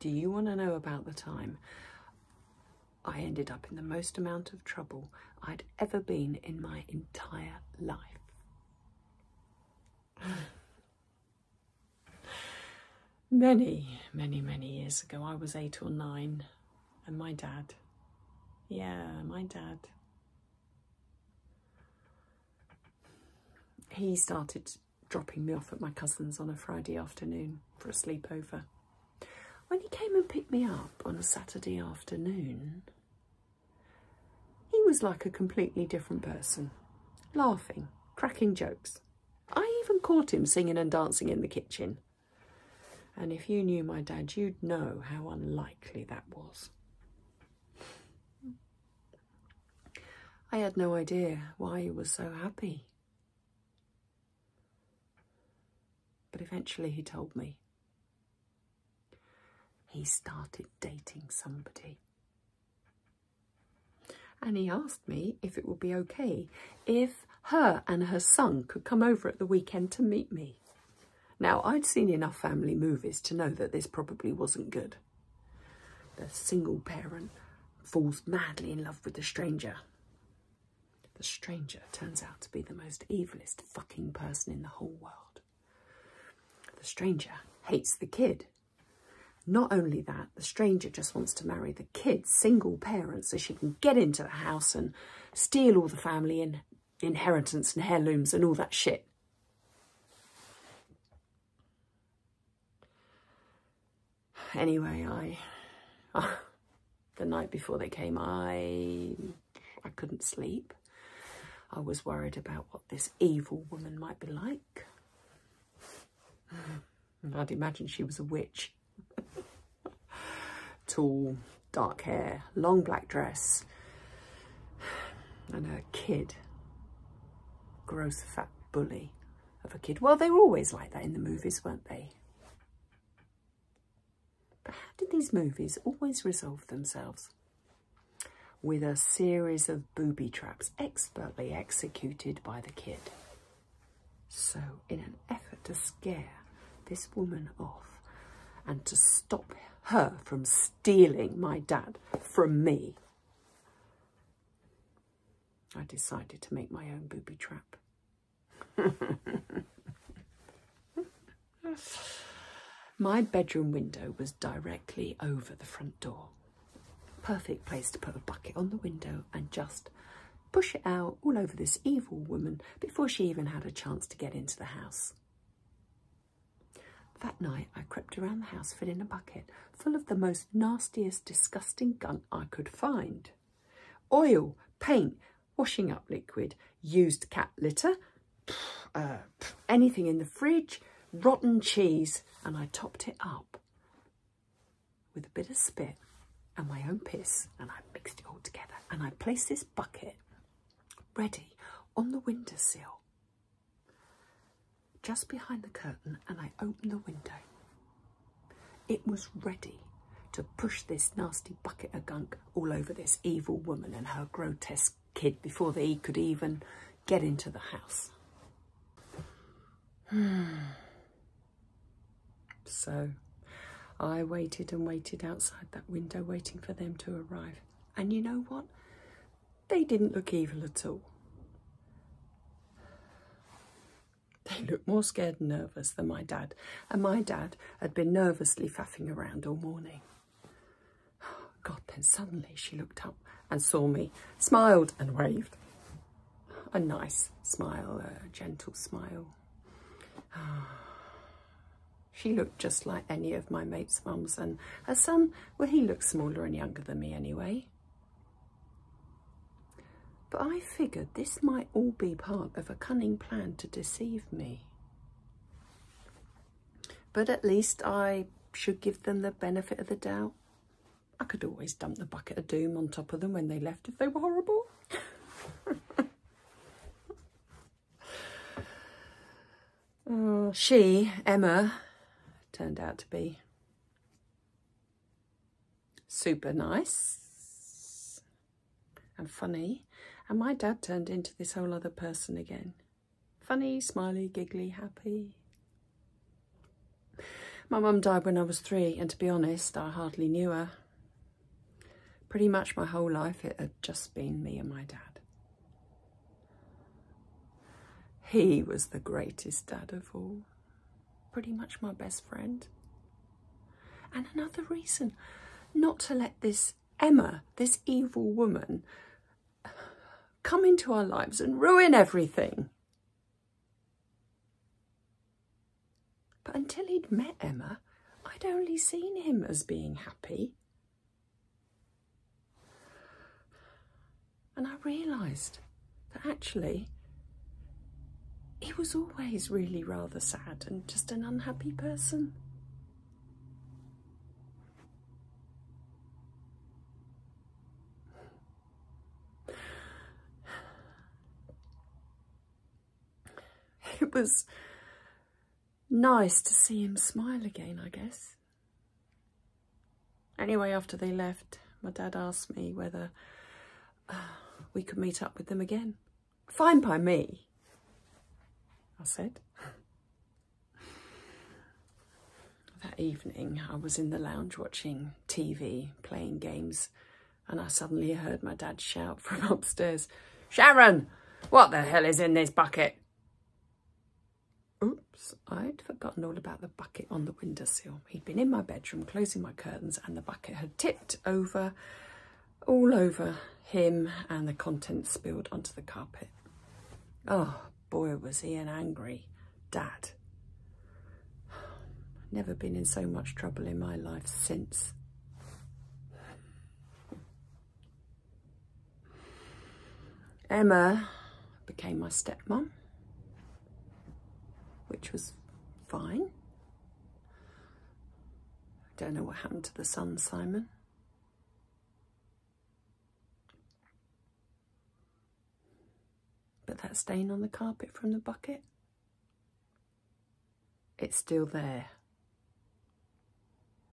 Do you want to know about the time I ended up in the most amount of trouble I'd ever been in my entire life? Many years ago, I was 8 or 9, and my dad, he started dropping me off at my cousin's on a Friday afternoon for a sleepover. When he came and picked me up on a Saturday afternoon, he was like a completely different person, laughing, cracking jokes. I even caught him singing and dancing in the kitchen. And if you knew my dad, you'd know how unlikely that was. I had no idea why he was so happy. But eventually he told me. He started dating somebody. And he asked me if it would be okay if her and her son could come over at the weekend to meet me. Now, I'd seen enough family movies to know that this probably wasn't good. The single parent falls madly in love with the stranger. The stranger turns out to be the most evilest fucking person in the whole world. The stranger hates the kid. Not only that, the stranger just wants to marry the kid's single parent so she can get into the house and steal all the family inheritance and heirlooms and all that shit. Anyway, the night before they came, I couldn't sleep. I was worried about what this evil woman might be like. I'd imagine she was a witch. Tall, dark hair, long black dress, and a kid. Gross fat bully of a kid. Well, they were always like that in the movies, weren't they? But how did these movies always resolve themselves? With a series of booby traps expertly executed by the kid. So, in an effort to scare this woman off and to stop her from stealing my dad from me, I decided to make my own booby trap. My bedroom window was directly over the front door. Perfect place to put a bucket on the window and just push it out all over this evil woman before she even had a chance to get into the house. That night, I crept around the house filling a bucket full of the most nastiest, disgusting gunk I could find. Oil, paint, washing up liquid, used cat litter, anything in the fridge, rotten cheese, and I topped it up with a bit of spit and my own piss, and I mixed it all together, and I placed this bucket ready on the windowsill just behind the curtain, and I opened the window. It was ready to push this nasty bucket of gunk all over this evil woman and her grotesque kid before they could even get into the house. So I waited and waited outside that window, waiting for them to arrive. And you know what? They didn't look evil at all. They looked more scared and nervous than my dad. And my dad had been nervously faffing around all morning. God, then suddenly she looked up and saw me, smiled and waved. A nice smile, a gentle smile. She looked just like any of my mates' mums, and her son, well, he looked smaller and younger than me anyway. But I figured this might all be part of a cunning plan to deceive me. But at least I should give them the benefit of the doubt. I could always dump the bucket of doom on top of them when they left if they were horrible. She, Emma, turned out to be super nice and funny, and my dad turned into this whole other person again. Funny, smiley, giggly, happy. My mum died when I was 3, and to be honest, I hardly knew her. Pretty much my whole life it had just been me and my dad. He was the greatest dad of all. Pretty much my best friend. And another reason not to let this Emma, this evil woman, come into our lives and ruin everything. But until he'd met Emma, I'd only seen him as being happy. And I realised that actually he was always really rather sad and just an unhappy person. It was nice to see him smile again, I guess. Anyway, after they left, my dad asked me whether we could meet up with them again. Fine by me, I said. That evening, I was in the lounge watching TV, playing games, and I suddenly heard my dad shout from upstairs, "Sharon, what the hell is in this bucket?" Oops, I'd forgotten all about the bucket on the windowsill. He'd been in my bedroom closing my curtains, and the bucket had tipped over, all over him, and the contents spilled onto the carpet. Oh, boy, was he an angry dad. Never been in so much trouble in my life since. Emma became my stepmom, which was fine. Don't know what happened to the son, Simon. But that stain on the carpet from the bucket, it's still there.